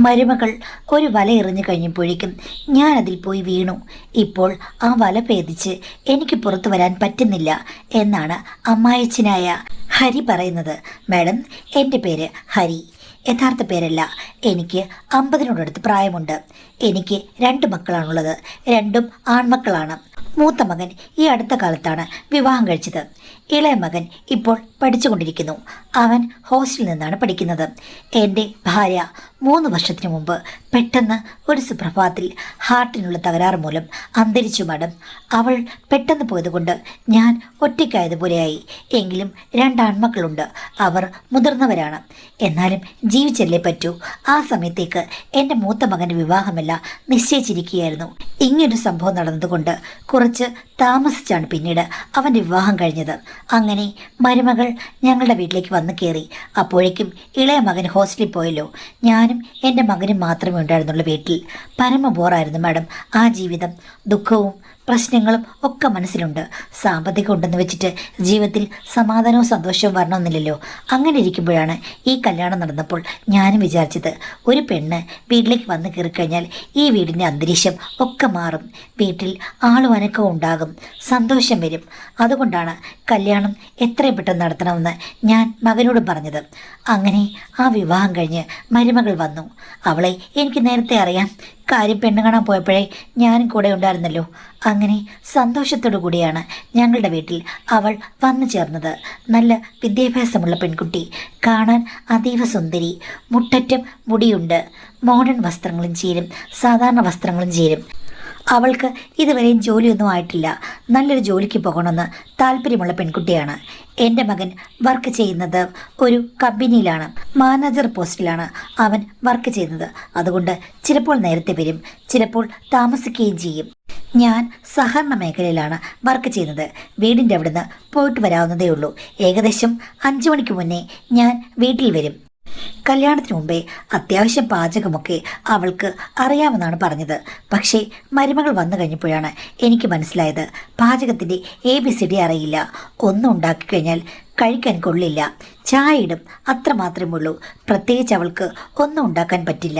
മരുമകൾ ഒരു വല എറിഞ്ഞു കഴിഞ്ഞപ്പോഴേക്കും ഞാനതിൽ പോയി വീണു. ഇപ്പോൾ ആ വല ഭേദിച്ച് എനിക്ക് പുറത്തു വരാൻ പറ്റുന്നില്ല എന്നാണ് അമ്മായച്ചനായ ഹരി പറയുന്നത്. മാഡം, എൻ്റെ പേര് ഹരി, യഥാർത്ഥ പേരല്ല. എനിക്ക് 50-നോടടുത്ത് പ്രായമുണ്ട്. എനിക്ക് 2 മക്കളാണുള്ളത്. 2 ആൺമക്കളാണ്. മൂത്ത മകൻ ഈ അടുത്ത കാലത്താണ് വിവാഹം കഴിച്ചത്. ഇളയ മകൻ ഇപ്പോൾ പഠിച്ചുകൊണ്ടിരിക്കുന്നു. അവൻ ഹോസ്റ്റലിൽ നിന്നാണ് പഠിക്കുന്നത്. എൻ്റെ ഭാര്യ 3 വർഷത്തിന് മുമ്പ് പെട്ടെന്ന് ഒരു സുപ്രഭാതത്തിൽ ഹാർട്ടിനുള്ള തകരാറ് മൂലം അന്തരിച്ചു മാഡം. അവൾ പെട്ടെന്ന് പോയതുകൊണ്ട് ഞാൻ ഒറ്റയ്ക്കായതുപോലെയായി. എങ്കിലും 2 ആൺമക്കളുണ്ട്. അവർ മുതിർന്നവരാണ്. എന്നാലും ജീവിച്ചല്ലേ പറ്റൂ. ആ സമയത്തേക്ക് എൻ്റെ മൂത്ത മകൻ്റെ വിവാഹമെല്ലാം നിശ്ചയിച്ചിരിക്കുകയായിരുന്നു. ഇങ്ങനൊരു സംഭവം നടന്നതുകൊണ്ട് കുറച്ച് താമസിച്ചാണ് പിന്നീട് അവൻ്റെ വിവാഹം കഴിഞ്ഞത്. അങ്ങനെ മരുമകൾ ഞങ്ങളുടെ വീട്ടിലേക്ക് വന്നു കയറി. അപ്പോഴേക്കും ഇളയ മകൻ ഹോസ്റ്റലിൽ പോയല്ലോ. ഞാനും എൻ്റെ മകനും മാത്രമേ ഉണ്ടായിരുന്നുള്ളൂ വീട്ടിൽ. പരമ ബോറായിരുന്നു മാഡം ആ ജീവിതം. ദുഃഖവും പ്രശ്നങ്ങളും ഒക്കെ മനസ്സിലുണ്ട്. സാമ്പത്തികം ഉണ്ടെന്ന് വെച്ചിട്ട് ജീവിതത്തിൽ സമാധാനവും സന്തോഷവും വരണമെന്നില്ലല്ലോ. അങ്ങനെ ഇരിക്കുമ്പോഴാണ് ഈ കല്യാണം നടന്നപ്പോൾ ഞാനും വിചാരിച്ചത്, ഒരു പെണ്ണ് വീട്ടിലേക്ക് വന്ന് കയറിക്കഴിഞ്ഞാൽ ഈ വീടിൻ്റെ അന്തരീക്ഷം ഒക്കെ മാറും. വീട്ടിൽ ആളും അനക്കവും ഉണ്ടാകും, സന്തോഷം വരും. അതുകൊണ്ടാണ് കല്യാണം എത്രയും പെട്ടെന്ന് നടത്തണമെന്ന് ഞാൻ മകനോട് പറഞ്ഞത്. അങ്ങനെ ആ വിവാഹം കഴിഞ്ഞ് മരുമകൾ വന്നു. അവളെ എനിക്ക് നേരത്തെ അറിയാം. കാര്യം പെണ്ണ് കാണാൻ പോയപ്പോഴേ ഞാനും കൂടെ ഉണ്ടായിരുന്നല്ലോ. അങ്ങനെ സന്തോഷത്തോടു കൂടിയാണ് ഞങ്ങളുടെ വീട്ടിൽ അവൾ വന്നു ചേർന്നത്. നല്ല വിദ്യാഭ്യാസമുള്ള പെൺകുട്ടി, കാണാൻ അതീവ സുന്ദരി, മുട്ടറ്റം മുടിയുണ്ട്. മോഡേൺ വസ്ത്രങ്ങളും ചേരും, സാധാരണ വസ്ത്രങ്ങളും ചേരും. അവൾക്ക് ഇതുവരെയും ജോലിയൊന്നും ആയിട്ടില്ല. നല്ലൊരു ജോലിക്ക് പോകണമെന്ന് താല്പര്യമുള്ള പെൺകുട്ടിയാണ്. എൻ്റെ മകൻ വർക്ക് ചെയ്യുന്നത് ഒരു കമ്പനിയിലാണ്. മാനേജർ പോസ്റ്റിലാണ് അവൻ വർക്ക് ചെയ്യുന്നത്. അതുകൊണ്ട് ചിലപ്പോൾ നേരത്തെ വരും, ചിലപ്പോൾ താമസിക്കുകയും ചെയ്യും. ഞാൻ സഹകരണ മേഖലയിലാണ് വർക്ക് ചെയ്യുന്നത്. വീടിൻ്റെ അവിടുന്ന് പോയിട്ട് വരാവുന്നതേ ഉള്ളൂ. ഏകദേശം 5 മണിക്ക് മുന്നേ ഞാൻ വീട്ടിൽ വരും. കല്യാണത്തിന് മുമ്പേ അത്യാവശ്യം പാചകമൊക്കെ അവൾക്ക് അറിയാമെന്നാണ് പറഞ്ഞത്. പക്ഷേ മരുമകൾ വന്നു കഴിഞ്ഞപ്പോഴാണ് എനിക്ക് മനസ്സിലായത്, പാചകത്തിൻ്റെ ABCD അറിയില്ല. ഒന്നും ഉണ്ടാക്കി കഴിഞ്ഞാൽ കഴിക്കാൻ കൊള്ളില്ല. ചായ ഇടും, അത്രമാത്രമേ ഉള്ളൂ. പ്രത്യേകിച്ച് അവൾക്ക് ഒന്നും ഉണ്ടാക്കാൻ പറ്റില്ല.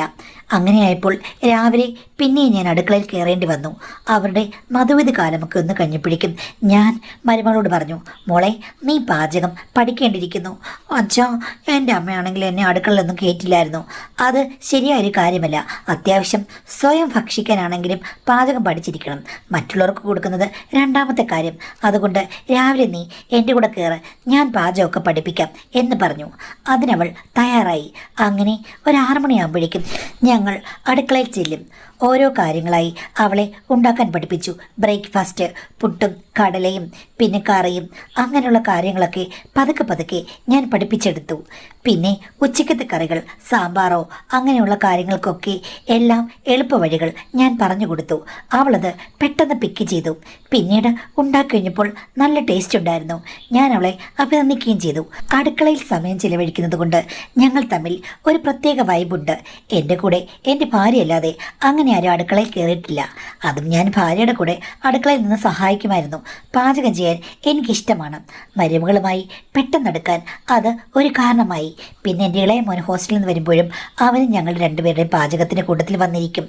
അങ്ങനെയായപ്പോൾ രാവിലെ പിന്നെയും ഞാൻ അടുക്കളയിൽ കയറേണ്ടി വന്നു. അവരുടെ മധുവിധ കാലമൊക്കെ ഒന്ന് കഴിഞ്ഞപ്പോഴേക്കും ഞാൻ മരുമകളോട് പറഞ്ഞു, മോളെ, നീ പാചകം പഠിക്കേണ്ടിയിരിക്കുന്നു. അച്ഛാ, എൻ്റെ അമ്മയാണെങ്കിൽ എന്നെ അടുക്കളയിലൊന്നും കയറ്റില്ലായിരുന്നു. അത് ശരിയായൊരു കാര്യമല്ല. അത്യാവശ്യം സ്വയം ഭക്ഷിക്കാനാണെങ്കിലും പാചകം പഠിച്ചിരിക്കണം. മറ്റുള്ളവർക്ക് കൊടുക്കുന്നത് 2ാമത്തെ കാര്യം. അതുകൊണ്ട് രാവിലെ നീ എൻ്റെ കൂടെ കയറ്, ഞാൻ പാചകമൊക്കെ പഠിപ്പിക്കാം എന്ന് പറഞ്ഞു. അതിനവൾ തയ്യാറായി. അങ്ങനെ ഒരു 6 മണിയാകുമ്പോഴേക്കും ഞങ്ങൾ അടുക്കളയിൽ ചെല്ലും. ഓരോ കാര്യങ്ങളായി അവളെ ഉണ്ടാക്കാൻ പഠിപ്പിച്ചു. ബ്രേക്ക്ഫാസ്റ്റ്, പുട്ടും കടലയും പിന്നെ കറിയും, അങ്ങനെയുള്ള കാര്യങ്ങളൊക്കെ പതുക്കെ പതുക്കെ ഞാൻ പഠിപ്പിച്ചെടുത്തു. പിന്നെ ഉച്ചക്കത്തെ കറികൾ, സാമ്പാറോ അങ്ങനെയുള്ള കാര്യങ്ങൾക്കൊക്കെ എല്ലാം എളുപ്പവഴികൾ ഞാൻ പറഞ്ഞു കൊടുത്തു. അവളത് പെട്ടെന്ന് പിക്ക് ചെയ്തു. പിന്നീട് ഉണ്ടാക്കി കഴിഞ്ഞപ്പോൾ നല്ല ടേസ്റ്റ് ഉണ്ടായിരുന്നു. ഞാൻ അവളെ അഭിനന്ദിക്കുകയും ചെയ്തു. അടുക്കളയിൽ സമയം ചിലവഴിക്കുന്നത് കൊണ്ട് ഞങ്ങൾ തമ്മിൽ ഒരു പ്രത്യേക വൈബുണ്ട്. എൻ്റെ കൂടെ എൻ്റെ ഭാര്യയല്ലാതെ അങ്ങനെ ആരും അടുക്കളയിൽ കയറിയിട്ടില്ല. അതും ഞാൻ ഭാര്യയുടെ കൂടെ അടുക്കളയിൽ നിന്ന് സഹായിക്കുമായിരുന്നു. പാചകം ചെയ്യാൻ എനിക്കിഷ്ടമാണ്. മരുമകളുമായി പെട്ടെന്നെടുക്കാൻ അത് ഒരു കാരണമായി. പിന്നെ എൻ്റെ ഇളയ മോൻ ഹോസ്റ്റലിൽ നിന്ന് വരുമ്പോഴും അവനും ഞങ്ങൾ 2 പേരുടെയും പാചകത്തിൻ്റെ കൂട്ടത്തിൽ വന്നിരിക്കും.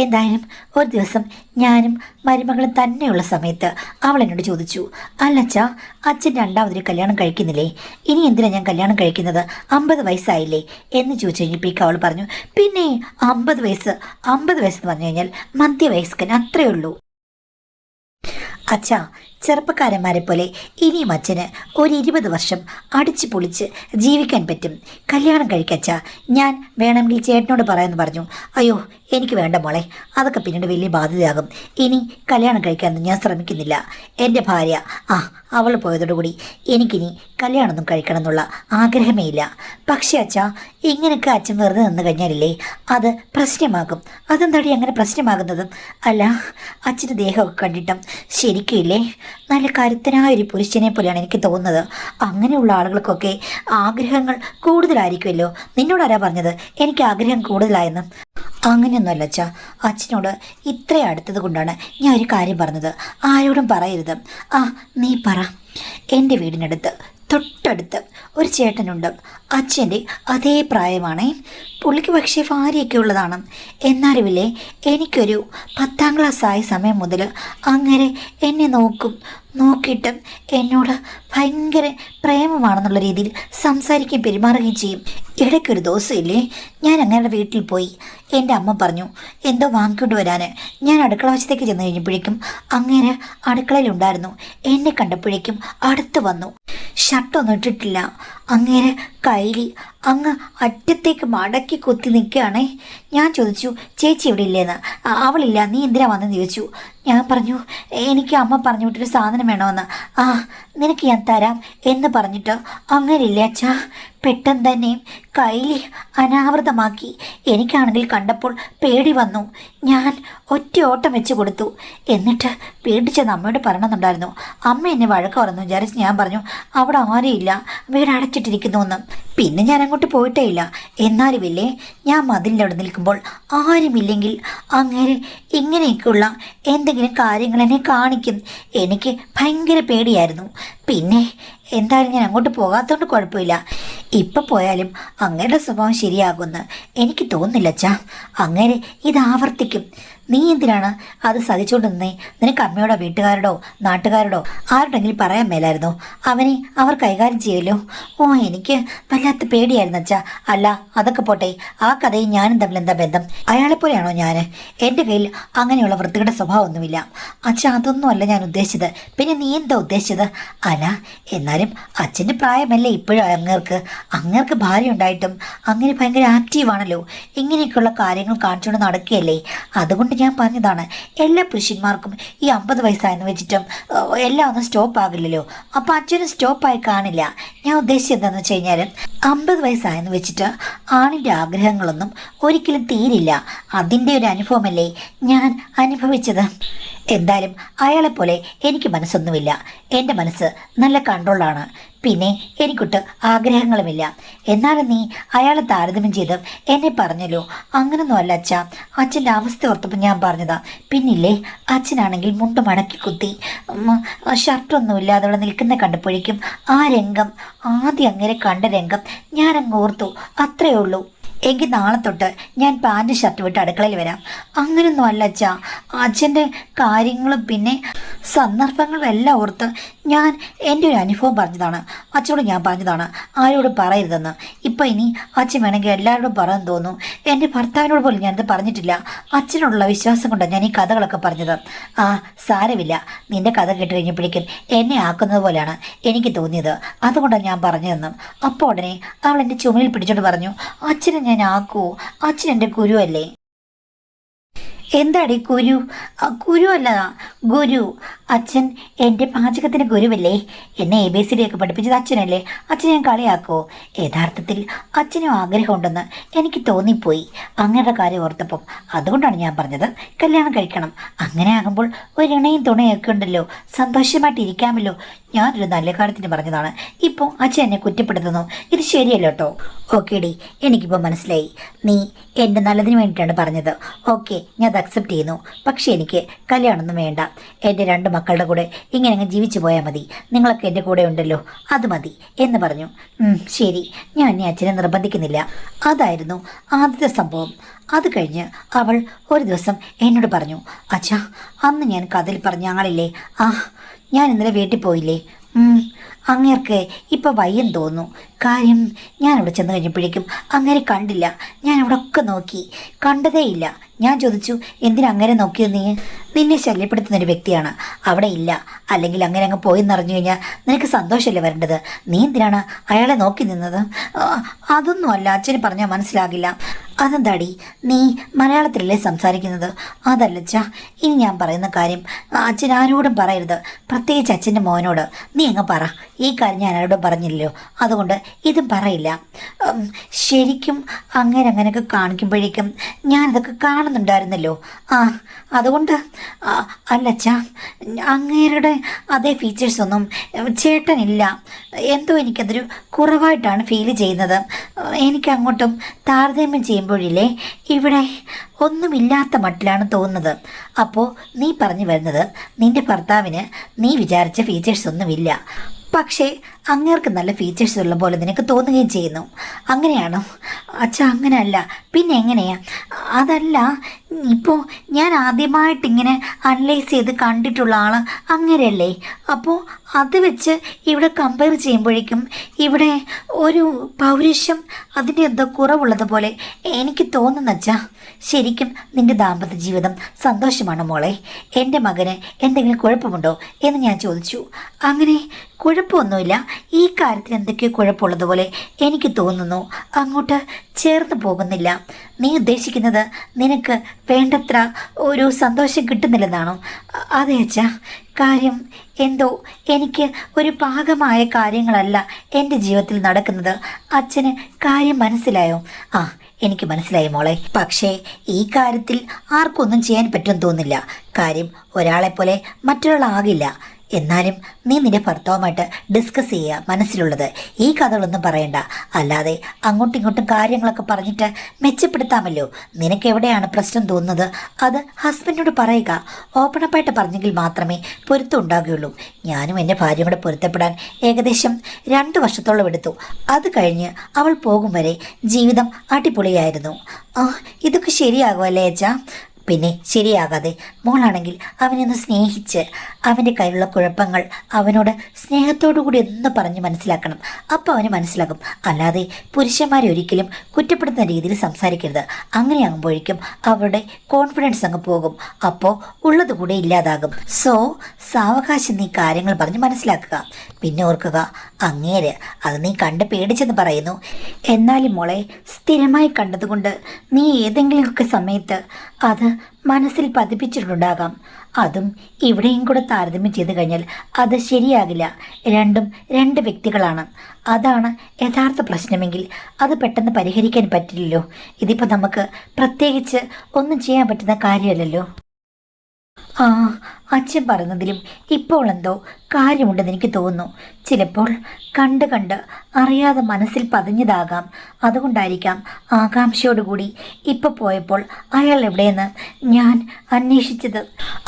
എന്തായാലും ഒരു ദിവസം ഞാനും മരുമകളും തന്നെയുള്ള സമയത്ത് അവൾ എന്നോട് ചോദിച്ചു, അല്ലച്ചാ, അച്ഛൻ 2ാമതൊരു കല്യാണം കഴിക്കുന്നില്ലേ? ഇനി എന്തിനാണ് ഞാൻ കല്യാണം കഴിക്കുന്നത്? 50 വയസ്സായില്ലേ എന്ന് ചോദിച്ചു കഴിഞ്ഞപ്പോഴേക്കും അവൾ പറഞ്ഞു, പിന്നെ 50 വയസ്സ് എന്ന് പറഞ്ഞു കഴിഞ്ഞാൽ മധ്യവയസ്കൻ, അത്രയേ ഉള്ളൂ. അച്ഛാ, ചെറുപ്പക്കാരന്മാരെ പോലെ ഇനിയും അച്ഛന് ഒരു 20 വർഷം അടിച്ചു പൊളിച്ച് ജീവിക്കാൻ പറ്റും. കല്യാണം കഴിക്കച്ചാ, ഞാൻ വേണമെങ്കിൽ ചേട്ടനോട് പറയാമെന്ന് പറഞ്ഞു. അയ്യോ, എനിക്ക് വേണ്ട മോളെ, അതൊക്കെ പിന്നീട് വലിയ ബാധ്യതയാകും. ഇനി കല്യാണം കഴിക്കാനൊന്നും ഞാൻ ശ്രമിക്കുന്നില്ല. എൻ്റെ ഭാര്യ അവൾ പോയതോടുകൂടി എനിക്കിനി കല്യാണമൊന്നും കഴിക്കണം എന്നുള്ള ആഗ്രഹമേ ഇല്ല. പക്ഷേ അച്ഛാ, ഇങ്ങനെയൊക്കെ അച്ഛൻ വെറുതെ നിന്ന് കഴിഞ്ഞാലില്ലേ അത് പ്രശ്നമാകും. അതെന്താടി അങ്ങനെ പ്രശ്നമാകുന്നത്? അല്ല, അച്ഛൻ്റെ ദേഹമൊക്കെ കണ്ടിട്ടും ശരിക്കും ഇല്ലേ, നല്ല കരുത്തനായ ഒരു പുരുഷനെ പോലെയാണ് എനിക്ക് തോന്നുന്നത്. അങ്ങനെയുള്ള ആളുകൾക്കൊക്കെ ആഗ്രഹങ്ങൾ കൂടുതലായിരിക്കുമല്ലോ. നിന്നോടാരാ പറഞ്ഞത് എനിക്ക് ആഗ്രഹം കൂടുതലായെന്ന്? അങ്ങനെയൊന്നുമല്ല അച്ഛാ. അച്ഛനോട് ഇത്രയും അടുത്തത് കൊണ്ടാണ് ഞാൻ ഒരു കാര്യം പറഞ്ഞത്. ആരോടും പറയരുത്. നീ പറ. എൻ്റെ വീടിനടുത്ത് തൊട്ടടുത്ത് ഒരു ചേട്ടനുണ്ട്. അച്ഛൻ്റെ അതേ പ്രായമാണേ. പുള്ളിക്ക് പക്ഷേ ഭാര്യയൊക്കെ ഉള്ളതാണ്. എന്നാലുമില്ലേ, എനിക്കൊരു 10ാം ക്ലാസ് ആയ സമയം മുതൽ അങ്ങനെ എന്നെ നോക്കിയിട്ട് എന്നോട് ഭയങ്കര പ്രേമമാണെന്നുള്ള രീതിയിൽ സംസാരിക്കുകയും പെരുമാറുകയും ചെയ്യും. ഇടയ്ക്കൊരു ദിവസമില്ലേ, ഞാൻ അങ്ങയുടെ വീട്ടിൽ പോയി. എൻ്റെ അമ്മ പറഞ്ഞു എന്തോ വാങ്ങിക്കൊണ്ട് വരാൻ. ഞാൻ അടുക്കള വശത്തേക്ക് ചെന്ന് കഴിഞ്ഞപ്പോഴേക്കും അങ്ങേര് അടുക്കളയിലുണ്ടായിരുന്നു. എന്നെ കണ്ടപ്പോഴേക്കും അടുത്ത് വന്നു. ഷർട്ടൊന്നും ഇട്ടിട്ടില്ല. അങ്ങേരെ കയ്യിൽ അങ്ങ് അറ്റത്തേക്ക് മടക്കി കുത്തി നിൽക്കുകയാണേ. ഞാൻ ചോദിച്ചു ചേച്ചി ഇവിടെ ഇല്ലേന്ന്. അവളില്ല, നീ എന്തിനാ വന്നെന്ന് ചോദിച്ചു. ഞാൻ പറഞ്ഞു എനിക്ക് അമ്മ പറഞ്ഞു വിട്ടൊരു സാധനം വേണമെന്ന്. നിനക്ക് ഞാൻ തരാം എന്ന് പറഞ്ഞിട്ട് അങ്ങനെയില്ലേ അച്ഛാ, പെട്ടെന്ന് തന്നെ കയ്യിൽ അനാവൃതമാക്കി. എനിക്കാണെങ്കിൽ കണ്ടപ്പോൾ പേടി വന്നു. ഞാൻ ഒറ്റ ഓട്ടം വെച്ച് കൊടുത്തു. എന്നിട്ട് പേടിച്ചെന്ന് അമ്മയോട് പറയണമെന്നുണ്ടായിരുന്നു. അമ്മ എന്നെ വഴക്ക് പറഞ്ഞു വിചാരിച്ച് ഞാൻ പറഞ്ഞു അവിടെ ആരെയില്ല, വീട് അടച്ചിട്ടിരിക്കുന്നു എന്ന്. പിന്നെ ഞാൻ അങ്ങോട്ട് പോയിട്ടേ ഇല്ല. എന്നാലുമില്ലേ, ഞാൻ മതിലിൻ്റെ അവിടെ നിൽക്കുമ്പോൾ ആരുമില്ലെങ്കിൽ അങ്ങനെ ഇങ്ങനെയൊക്കെയുള്ള എന്തെങ്കിലും കാര്യങ്ങൾ എന്നെ കാണിക്കും. എനിക്ക് ഭയങ്കര പേടിയായിരുന്നു. പിന്നെ എന്തായാലും ഞാൻ അങ്ങോട്ട് പോകാത്തതുകൊണ്ട് കുഴപ്പമില്ല. ഇപ്പം പോയാലും അങ്ങയുടെ സ്വഭാവം ശരിയാകുമെന്ന് എനിക്ക് തോന്നുന്നില്ല അച്ഛാ. അങ്ങനെ ഇത് ആവർത്തിക്കും. നീ എന്തിനാണ് അത് സഹിച്ചുകൊണ്ട് നിന്നേ? നിനക്ക് അമ്മയോടോ വീട്ടുകാരോടോ നാട്ടുകാരോടോ ആരുടെങ്കിലും പറയാൻ മേലായിരുന്നോ? അവനെ അവർ കൈകാര്യം ചെയ്യുമല്ലോ. എനിക്ക് വല്ലാത്ത പേടിയായിരുന്നു അച്ഛാ. അല്ല അതൊക്കെ പോട്ടെ, ആ കഥയും ഞാനും തമ്മിൽ എന്താ ബന്ധം? അയാളെപ്പോലെയാണോ ഞാൻ? എൻ്റെ കയ്യിൽ അങ്ങനെയുള്ള വൃത്തികളുടെ സ്വഭാവമൊന്നുമില്ല അച്ഛാ. അതൊന്നും അല്ല ഞാൻ ഉദ്ദേശിച്ചത്. പിന്നെ നീ എന്താ ഉദ്ദേശിച്ചത്? അല്ല, എന്നാലും അച്ഛൻ്റെ പ്രായമല്ലേ ഇപ്പോഴും അങ്ങേർക്ക് ഭാര്യ ഉണ്ടായിട്ടും അങ്ങനെ ഭയങ്കര ആക്റ്റീവാണല്ലോ. ഇങ്ങനെയൊക്കെയുള്ള കാര്യങ്ങൾ കാണിച്ചുകൊണ്ട് നടക്കുകയല്ലേ. അതുകൊണ്ട് ഞാൻ പറഞ്ഞതാണ്, എല്ലാ പുരുഷന്മാർക്കും ഈ 50 വയസ്സായെന്ന് വെച്ചിട്ടും എല്ലാം ഒന്നും സ്റ്റോപ്പ് ആകില്ലല്ലോ. അപ്പം അച്ഛനും സ്റ്റോപ്പായി കാണില്ല. ഞാൻ ഉദ്ദേശിച്ചത് എന്താണെന്ന് വെച്ച് കഴിഞ്ഞാൽ 50 വയസ്സായെന്ന് വെച്ചിട്ട് ആണിൻ്റെ ആഗ്രഹങ്ങളൊന്നും ഒരിക്കലും തീരില്ല. അതിൻ്റെ ഒരു അനുഭവമല്ലേ ഞാൻ അനുഭവിച്ചത്. എന്തായാലും അയാളെപ്പോലെ എനിക്ക് മനസ്സൊന്നുമില്ല. എൻ്റെ മനസ്സ് നല്ല കൺട്രോളാണ്. പിന്നെ എനിക്കൊട്ട് ആഗ്രഹങ്ങളുമില്ല. എന്നാലും നീ അയാളെ താരതമ്യം ചെയ്ത് എന്നെ പറഞ്ഞല്ലോ. അങ്ങനൊന്നും അല്ല അച്ഛാ. അച്ഛൻ്റെ അവസ്ഥ ഓർത്തപ്പോൾ ഞാൻ പറഞ്ഞതാ. പിന്നില്ലേ, അച്ഛനാണെങ്കിൽ മുണ്ട് മടക്കി കുത്തി ഷർട്ടൊന്നുമില്ലാതെ അവിടെ നിൽക്കുന്ന കണ്ടപ്പോഴേക്കും ആ രംഗം, ആദ്യം അങ്ങനെ കണ്ട രംഗം ഞാൻ അങ്ങ് ഓർത്തു. അത്രയേ ഉള്ളൂ. എങ്കിൽ നാളെ തൊട്ട് ഞാൻ പാൻറ് ഷർട്ട് വിട്ട് അടുക്കളയിൽ വരാം. അങ്ങനൊന്നും അല്ല അച്ഛാ. അച്ഛൻ്റെ കാര്യങ്ങളും പിന്നെ സന്ദർഭങ്ങളും എല്ലാം ഓർത്ത് ഞാൻ എൻ്റെ ഒരു അനുഭവം പറഞ്ഞതാണ്. അച്ഛനോട് ഞാൻ പറഞ്ഞതാണ് ആരോടും പറയരുതെന്ന്. ഇപ്പം ഇനി അച്ഛൻ വേണമെങ്കിൽ എല്ലാവരോടും പറയാൻ തോന്നുന്നു. എൻ്റെ ഭർത്താവിനോട് പോലും ഞാനത് പറഞ്ഞിട്ടില്ല. അച്ഛനോടുള്ള വിശ്വാസം കൊണ്ടാണ് ഞാൻ ഈ കഥകളൊക്കെ പറഞ്ഞത്. സാരമില്ല, നിൻ്റെ കഥ കേട്ട് കഴിഞ്ഞപ്പോഴേക്കും എന്നെ ആക്കുന്നത് പോലെയാണ് എനിക്ക് തോന്നിയത്. അതുകൊണ്ടാണ് ഞാൻ പറഞ്ഞതെന്ന്. അപ്പോൾ ഉടനെ അവൾ എൻ്റെ ചുമലിൽ പിടിച്ചോണ്ട് പറഞ്ഞു, അച്ഛനെ ഞാൻ ആക്കുമോ? അച്ഛൻ എൻ്റെ ഗുരുവല്ലേ. എന്താടി കുരു? കുരുവല്ല, ഗുരു. അച്ഛൻ എൻ്റെ പാചകത്തിന് ഗുരുവല്ലേ. എന്നെ ABCD ഒക്കെ പഠിപ്പിച്ചത് അച്ഛനല്ലേ. അച്ഛനെ ഞാൻ കളിയാക്കോ? യഥാർത്ഥത്തിൽ അച്ഛനും ആഗ്രഹമുണ്ടെന്ന് എനിക്ക് തോന്നിപ്പോയി അങ്ങയുടെ കാര്യം ഓർത്തപ്പം. അതുകൊണ്ടാണ് ഞാൻ പറഞ്ഞത് കല്യാണം കഴിക്കണം. അങ്ങനെ ആകുമ്പോൾ ഒരു ഇണയും തുണയൊക്കെ ഉണ്ടല്ലോ, സന്തോഷമായിട്ട് ഇരിക്കാമല്ലോ. ഞാനൊരു നല്ല കാര്യത്തിന് പറഞ്ഞതാണ്. ഇപ്പോൾ അച്ഛൻ എന്നെ കുറ്റപ്പെടുത്തുന്നു. ഇത് ശരിയല്ല കേട്ടോ. ഓക്കേടി, എനിക്കിപ്പോൾ മനസ്സിലായി. നീ എൻ്റെ നല്ലതിന് വേണ്ടിയിട്ടാണ് പറഞ്ഞത്. ഓക്കെ, ഞാൻ അത് അക്സെപ്റ്റ് ചെയ്യുന്നു. പക്ഷേ എനിക്ക് കല്യാണമൊന്നും വേണ്ട. എൻ്റെ 2 മക്കളുടെ കൂടെ ഇങ്ങനെ അങ്ങ് ജീവിച്ചു പോയാൽ മതി. നിങ്ങളൊക്കെ എൻ്റെ കൂടെ ഉണ്ടല്ലോ, അത് മതി എന്ന് പറഞ്ഞു. ശരി, ഞാൻ എന്നെ അച്ഛനെ നിർബന്ധിക്കുന്നില്ല. അതായിരുന്നു ആദ്യത്തെ സംഭവം. അത് കഴിഞ്ഞ് അവൾ ഒരു ദിവസം എന്നോട് പറഞ്ഞു, അച്ഛാ, അന്ന് ഞാൻ കഥയിൽ പറഞ്ഞ ആളില്ലേ, ഞാൻ ഇന്നലെ വീട്ടിൽ പോയില്ലേ, അങ്ങേർക്ക് ഇപ്പം വയ്യെന്ന് തോന്നുന്നു. കാര്യം ഞാൻ അവിടെ ചെന്ന് കഴിഞ്ഞപ്പോഴേക്കും അങ്ങനെ കണ്ടില്ല. ഞാൻ അവിടെ ഒക്കെ നോക്കി, കണ്ടതേയില്ല. ഞാൻ ചോദിച്ചു, എന്തിനാ അങ്ങനെ നോക്കിയത്? നീ നിന്നെ ശല്യപ്പെടുത്തുന്നൊരു വ്യക്തിയാണ്, അവിടെ ഇല്ല. അല്ലെങ്കിൽ അങ്ങനെ അങ്ങ് പോയെന്ന് അറിഞ്ഞു കഴിഞ്ഞാൽ നിനക്ക് സന്തോഷമല്ലേ വരേണ്ടത്? നീ എന്തിനാണ് അയാളെ നോക്കി നിന്നത്? അതൊന്നും അല്ല, അച്ഛന് പറഞ്ഞാൽ മനസ്സിലാകില്ല. അതെന്താടി, നീ മലയാളത്തിലല്ലേ സംസാരിക്കുന്നത്? അതല്ലച്ചാ, ഇനി ഞാൻ പറയുന്ന കാര്യം അച്ഛൻ ആരോടും പറയരുത്, പ്രത്യേകിച്ച് അച്ഛൻ്റെ മോനോട്. നീ അങ്ങ് പറ. ഈ കാര്യം ഞാൻ ആരോടും പറഞ്ഞില്ലല്ലോ, അതുകൊണ്ട് ഇതും പറയില്ല. ശരിക്കും അങ്ങനെയൊക്കെ കാണിക്കുമ്പോഴേക്കും ഞാനിതൊക്കെ കാണുന്നുണ്ടായിരുന്നല്ലോ. അതുകൊണ്ട് അല്ലച്ചാ, അങ്ങേരുടെ അതേ ഫീച്ചേഴ്സൊന്നും ചേട്ടനില്ല. എന്തോ എനിക്കതൊരു കുറവായിട്ടാണ് ഫീൽ ചെയ്യുന്നത്. എനിക്കങ്ങോട്ടും താരതമ്യം ചെയ്യുമ്പോഴില്ലേ, ഇവിടെ ഒന്നുമില്ലാത്ത മട്ടിലാണ് തോന്നുന്നത്. അപ്പോൾ നീ പറഞ്ഞു വരുന്നത് നിൻ്റെ ഭർത്താവിന് നീ വിചാരിച്ച ഫീച്ചേഴ്സ് ഒന്നുമില്ല. പക്ഷേ അങ്ങേർക്ക് നല്ല ഫീച്ചേഴ്സ് ഉള്ള പോലെ നിനക്ക് തോന്നുകയും ചെയ്യുന്നു. അങ്ങനെയാണോ? അച്ഛാ അങ്ങനെയല്ല, പിന്നെ എങ്ങനെയാ? അതല്ല, ഇപ്പോൾ ഞാൻ ആദ്യമായിട്ടിങ്ങനെ അനലൈസ് ചെയ്ത് കണ്ടിട്ടുള്ള ആൾ അങ്ങനെയല്ലേ? അപ്പോൾ അത് വെച്ച് ഇവിടെ കമ്പയർ ചെയ്യുമ്പോഴേക്കും ഇവിടെ ഒരു പൗരുഷം അതിൻ്റെ എന്തോ കുറവുള്ളതുപോലെ എനിക്ക് തോന്നുന്നച്ചാ. ശരിക്കും നിന്റെ ദാമ്പത്യ ജീവിതം സന്തോഷമാണ് മോളെ. എൻ്റെ മകന് എന്തെങ്കിലും കുഴപ്പമുണ്ടോ എന്ന് ഞാൻ ചോദിച്ചു. അങ്ങനെ കുഴപ്പമൊന്നുമില്ല, ഈ കാര്യത്തിൽ എന്തൊക്കെയോ കുഴപ്പമുള്ളതുപോലെ എനിക്ക് തോന്നുന്നു. അങ്ങോട്ട് ചേർന്ന് പോകുന്നില്ല. നീ ഉദ്ദേശിക്കുന്നത് നിനക്ക് വേണ്ടത്ര ഒരു സന്തോഷം കിട്ടുന്നില്ലെന്നാണോ? അതെ അച്ഛാ, കാര്യം എന്തോ എനിക്ക് ഒരു പാകമായ കാര്യങ്ങളല്ല എൻ്റെ ജീവിതത്തിൽ നടക്കുന്നത്. അച്ഛന് കാര്യം മനസ്സിലായോ? ആ, എനിക്ക് മനസ്സിലായി മോളെ. പക്ഷേ ഈ കാര്യത്തിൽ ആർക്കൊന്നും ചെയ്യാൻ പറ്റുമെന്ന് തോന്നുന്നില്ല. കാര്യം ഒരാളെപ്പോലെ മറ്റൊരാളാകില്ല. എന്നാലും നീ നിന്റെ ഭർത്താവുമായിട്ട് ഡിസ്കസ് ചെയ്യുക മനസ്സിലുള്ളത്. ഈ കഥകളൊന്നും പറയണ്ട. അല്ലാതെ അങ്ങോട്ടും ഇങ്ങോട്ടും കാര്യങ്ങളൊക്കെ പറഞ്ഞിട്ട് മെച്ചപ്പെടുത്താമല്ലോ. നിനക്ക് എവിടെയാണ് പ്രശ്നം തോന്നുന്നത് അത് ഹസ്ബൻഡിനോട് പറയുക. ഓപ്പണപ്പായിട്ട് പറഞ്ഞെങ്കിൽ മാത്രമേ പൊരുത്തം ഉണ്ടാകുകയുള്ളൂ. ഞാനും എൻ്റെ ഭാര്യയും കൂടെ പൊരുത്തപ്പെടാൻ ഏകദേശം 2 വർഷത്തോളം എടുത്തു. അത് കഴിഞ്ഞ് അവൾ പോകും വരെ ജീവിതം അടിപൊളിയായിരുന്നു. ഇതൊക്കെ ശരിയാകുമല്ലേ അച്ഛാ? പിന്നെ ശരിയാകാതെ മോളാണെങ്കിൽ അവനൊന്ന് സ്നേഹിച്ച് അവൻ്റെ കയ്യിലുള്ള കുഴപ്പങ്ങൾ അവനോട് സ്നേഹത്തോടു കൂടി ഒന്ന് പറഞ്ഞ് മനസ്സിലാക്കണം. അപ്പോൾ അവന് മനസ്സിലാകും. അല്ലാതെ പുരുഷന്മാരെ ഒരിക്കലും കുറ്റപ്പെടുത്തുന്ന രീതിയിൽ സംസാരിക്കരുത്. അങ്ങനെയാകുമ്പോഴേക്കും അവരുടെ കോൺഫിഡൻസ് അങ്ങ് പോകും. അപ്പോൾ ഉള്ളത് കൂടെ ഇല്ലാതാകും. സോ സാവകാശം നീ കാര്യങ്ങൾ പറഞ്ഞ് മനസ്സിലാക്കുക. പിന്നെ ഓർക്കുക, അങ്ങേര് അത് നീ കണ്ട് പേടിച്ചെന്ന് പറയുന്നു. എന്നാലും മോളെ, സ്ഥിരമായി കണ്ടതുകൊണ്ട് നീ ഏതെങ്കിലുമൊക്കെ സമയത്ത് അത് മനസ്സിൽ പതിപ്പിച്ചിട്ടുണ്ടാകാം. അതും ഇവിടെയും കൂടെ താരതമ്യം ചെയ്ത് കഴിഞ്ഞാൽ അത് ശരിയാകില്ല. രണ്ടും 2 വ്യക്തികളാണ്. അതാണ് യഥാർത്ഥ പ്രശ്നമെങ്കിൽ അത് പെട്ടെന്ന് പരിഹരിക്കാൻ പറ്റില്ലല്ലോ. ഇതിപ്പോൾ നമുക്ക് പ്രത്യേകിച്ച് ഒന്നും ചെയ്യാൻ പറ്റുന്ന കാര്യമല്ലല്ലോ. അച്ഛൻ പറയുന്നതിലും ഇപ്പോൾ എന്തോ കാര്യമുണ്ടെന്ന് എനിക്ക് തോന്നുന്നു. ചിലപ്പോൾ കണ്ട് അറിയാതെ മനസ്സിൽ പതിഞ്ഞതാകാം. അതുകൊണ്ടായിരിക്കാം ആകാംക്ഷയോടുകൂടി ഇപ്പോൾ പോയപ്പോൾ അയാൾ എവിടെയെന്ന് ഞാൻ അന്വേഷിച്ചത്.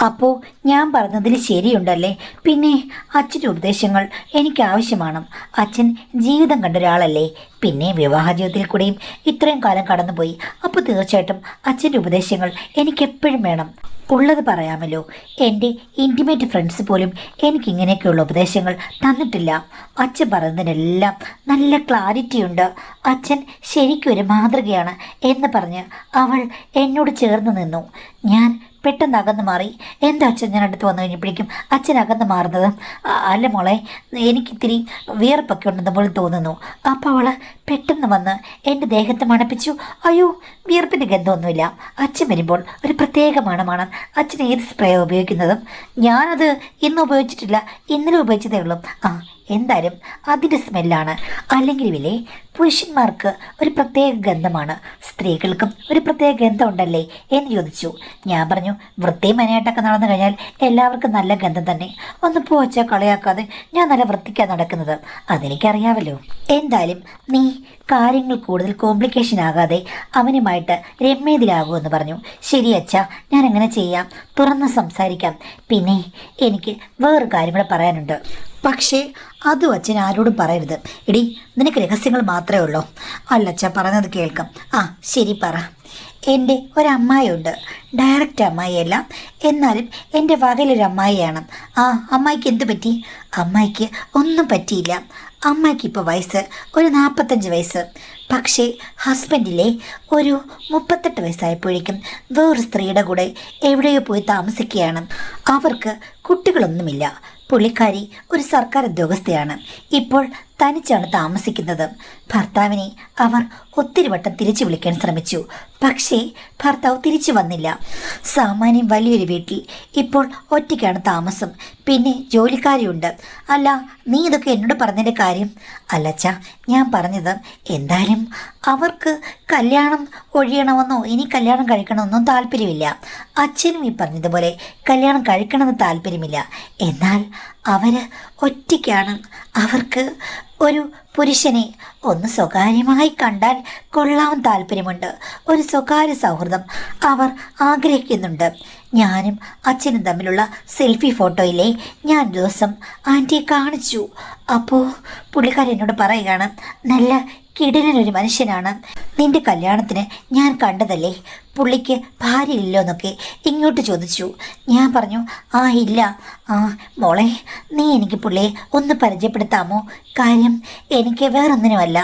അപ്പോൾ ഞാൻ പറഞ്ഞതിൽ ശരിയുണ്ടല്ലേ? പിന്നെ അച്ഛൻ്റെ ഉപദേശങ്ങൾ എനിക്ക് ആവശ്യമാണ്. അച്ഛൻ ജീവിതം കണ്ട ഒരാളല്ലേ? പിന്നെ വിവാഹ ജീവിതത്തിൽ കൂടെയും ഇത്രയും കാലം കടന്നുപോയി. അപ്പോൾ തീർച്ചയായിട്ടും അച്ഛൻ്റെ ഉപദേശങ്ങൾ എനിക്കെപ്പോഴും വേണം. ഉള്ളത് പറയാമല്ലോ, എൻ്റെ ഇൻറ്റിമേറ്റ് ഫ്രണ്ട്സ് പോലും എനിക്കിങ്ങനെയൊക്കെയുള്ള ഉപദേശങ്ങൾ തന്നിട്ടില്ല. അച്ഛൻ പറയുന്നതിനെല്ലാം നല്ല ക്ലാരിറ്റിയുണ്ട്. അച്ഛൻ ശരിക്കും ഒരു മാതൃകയാണ് എന്ന് പറഞ്ഞ് അവൾ എന്നോട് ചേർന്ന് നിന്നു. ഞാൻ പെട്ടെന്ന് അകന്ന് മാറി. എന്താ അച്ഛൻ ഞാൻ അടുത്ത് വന്നു കഴിഞ്ഞപ്പോഴേക്കും അച്ഛൻ അകന്ന് മാറുന്നത്? അല്ല മോളെ, എനിക്കിത്തിരി വിയർപ്പൊക്കെ ഉണ്ടെന്ന് പോലെ തോന്നുന്നു. അപ്പോൾ അവൾ പെട്ടെന്ന് വന്ന് എൻ്റെ ദേഹത്തെ മണപ്പിച്ചു. അയ്യോ, വിയർപ്പിൻ്റെ ഗന്ധമൊന്നുമില്ല. അച്ഛൻ വരുമ്പോൾ ഒരു പ്രത്യേക മണമാണ്. അച്ഛൻ ഏത് സ്പ്രേ ഉപയോഗിക്കുന്നതും? ഞാനത് ഇന്ന് ഉപയോഗിച്ചിട്ടില്ല, ഇന്നലെ ഉപയോഗിച്ചതേ ഉള്ളൂ. എന്തായാലും അതിൻ്റെ സ്മെല്ലാണ്. അല്ലെങ്കിലുമില്ലേ, പുരുഷന്മാർക്ക് ഒരു പ്രത്യേക ഗന്ധമാണ്, സ്ത്രീകൾക്കും ഒരു പ്രത്യേക ഗന്ധമുണ്ടല്ലേ എന്ന് ചോദിച്ചു. ഞാൻ പറഞ്ഞു, വൃത്തിയും മെനയായിട്ടൊക്കെ നടന്നു കഴിഞ്ഞാൽ എല്ലാവർക്കും നല്ല ഗന്ധം തന്നെ. ഒന്ന് പോച്ചാൽ കളയാക്കാതെ ഞാൻ നല്ല വൃത്തിക്കാണ് നടക്കുന്നത്. അതെനിക്കറിയാമല്ലോ. എന്തായാലും നീ കാര്യങ്ങൾ കൂടുതൽ കോംപ്ലിക്കേഷൻ ആകാതെ അവനുമായിട്ട് രമ്യതയിലാകുമെന്ന് പറഞ്ഞു. ശരി അച്ഛാ, ഞാൻ അങ്ങനെ ചെയ്യാം, തുറന്ന് സംസാരിക്കാം. പിന്നെ എനിക്ക് വേറൊരു കാര്യം കൂടെ പറയാനുണ്ട്. പക്ഷേ അതും അച്ഛൻ ആരോടും പറയരുത്. എടി, നിനക്ക് രഹസ്യങ്ങൾ മാത്രമേ ഉള്ളൂ. അല്ല അച്ഛാ, പറയുന്നത് കേൾക്കാം. ശരി, പറ. എൻ്റെ ഒരമ്മായിയുണ്ട്. ഡയറക്റ്റ് അമ്മായിയല്ല, എന്നാലും എൻ്റെ വകയിലൊരു അമ്മായിയാണ്. അമ്മായിക്ക് എന്തു പറ്റി? അമ്മായിക്ക് ഒന്നും പറ്റിയില്ല. അമ്മായിക്ക് ഇപ്പോൾ വയസ്സ് ഒരു 45 വയസ്സ്. പക്ഷേ ഹസ്ബൻഡിലെ ഒരു 38 വയസ്സായപ്പോഴേക്കും വേറൊരു സ്ത്രീയുടെ കൂടെ എവിടെയോ പോയി താമസിക്കുകയാണ്. അവർക്ക് കുട്ടികളൊന്നുമില്ല. പുള്ളിക്കാരി ഒരു സർക്കാർ ഉദ്യോഗസ്ഥയാണ്. ഇപ്പോൾ തനിച്ചാണ് താമസിക്കുന്നത്. ഭർത്താവിനെ അവർ ഒത്തിരി വട്ടം തിരിച്ചു വിളിക്കാൻ ശ്രമിച്ചു. പക്ഷേ ഭർത്താവ് തിരിച്ചു വന്നില്ല. സാമാന്യം വലിയൊരു വീട്ടിൽ ഇപ്പോൾ ഒറ്റയ്ക്കാണ് താമസം. പിന്നെ ജോലിക്കാരിയുണ്ട്. അല്ല, നീ ഇതൊക്കെ എന്നോട് പറഞ്ഞതിൻ്റെ കാര്യം? അല്ലച്ചാ, ഞാൻ പറഞ്ഞത് എന്തായാലും അവർക്ക് കല്യാണം ഒഴിയണമെന്നോ ഇനി കല്യാണം കഴിക്കണമെന്നോ താല്പര്യമില്ല. അച്ഛനും ഈ പറഞ്ഞതുപോലെ കല്യാണം കഴിക്കണമെന്ന് താല്പര്യമില്ല. എന്നാൽ അവർ ഒറ്റയ്ക്കാണ്. അവർക്ക് ഒരു പുരുഷനെ ഒന്ന് സ്വകാര്യമായി കണ്ടാൽ കൊള്ളാൻ താല്പര്യമുണ്ട്. ഒരു സ്വകാര്യ സൗഹൃദം അവർ ആഗ്രഹിക്കുന്നുണ്ട്. ഞാനും അച്ഛനും തമ്മിലുള്ള സെൽഫി ഫോട്ടോയിലെ ഞാൻ ദിവസം ആൻറ്റിയെ കാണിച്ചു. അപ്പോൾ പുള്ളിക്കാരൻ എന്നോട് പറയുകയാണ്, നല്ല കിടിലനൊരു മനുഷ്യനാണ്. നിന്റെ കല്യാണത്തിന് ഞാൻ കണ്ടതല്ലേ, പുള്ളിക്ക് ഭാര്യയില്ലോ എന്നൊക്കെ ഇങ്ങോട്ട് ചോദിച്ചു. ഞാൻ പറഞ്ഞു, ആ ഇല്ല. ആ മോളെ, നീ എനിക്ക് പുള്ളിയെ ഒന്ന് പരിചയപ്പെടുത്താമോ? കാര്യം എനിക്ക് വേറൊന്നിനുമല്ല,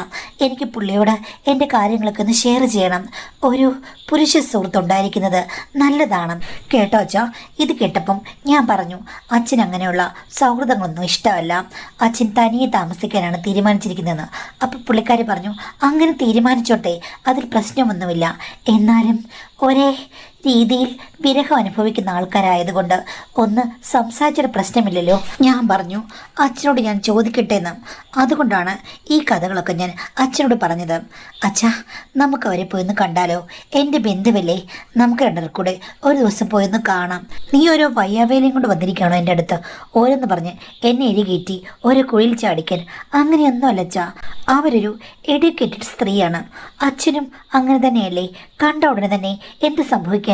എനിക്ക് പുള്ളിയോട് എൻ്റെ കാര്യങ്ങളൊക്കെ ഒന്ന് ഷെയർ ചെയ്യണം. ഒരു പുരുഷ സുഹൃത്തുണ്ടായിരിക്കുന്നത് നല്ലതാണ് കേട്ടോ അച്ഛാ. ഇത് കേട്ടപ്പം ഞാൻ പറഞ്ഞു, അച്ഛൻ അങ്ങനെയുള്ള സൗഹൃദങ്ങളൊന്നും ഇഷ്ടമല്ല, അച്ഛൻ തനിയെ താമസിക്കാനാണ് തീരുമാനിച്ചിരിക്കുന്നതെന്ന്. അപ്പോൾ പുള്ളിക്കാരി പറഞ്ഞു, അങ്ങനെ തീരുമാനിച്ചോട്ടെ, അതിൽ പ്രശ്നമൊന്നുമില്ല. എന്നാലും ഒരേ രീതിയിൽ വിരഹം അനുഭവിക്കുന്ന ആൾക്കാരായതുകൊണ്ട് ഒന്ന് സംസാരിച്ചൊരു പ്രശ്നമില്ലല്ലോ. ഞാൻ പറഞ്ഞു, അച്ഛനോട് ഞാൻ ചോദിക്കട്ടെ എന്ന്. അതുകൊണ്ടാണ് ഈ കഥകളൊക്കെ ഞാൻ അച്ഛനോട് പറഞ്ഞത്. അച്ഛാ, നമുക്ക് അവരെ പോയൊന്ന് കണ്ടാലോ? എൻ്റെ ബന്ധുവല്ലേ, നമുക്ക് രണ്ടർക്കൂടെ ഒരു ദിവസം പോയൊന്ന് കാണാം. നീ ഓരോ വയ്യാവേലയും കൊണ്ട് വന്നിരിക്കുകയാണോ എൻ്റെ അടുത്ത്? ഓരോന്ന് പറഞ്ഞ് എന്നെ എരികേറ്റി ഓരോ കുഴിയിൽ ചാടിക്കാൻ. അങ്ങനെയൊന്നും അല്ല അച്ഛാ, അവരൊരു എഡ്യൂക്കേറ്റഡ് സ്ത്രീയാണ്. അച്ഛനും അങ്ങനെ തന്നെയല്ലേ? കണ്ട ഉടനെ തന്നെ എന്ത് സംഭവിക്കാനാണ്?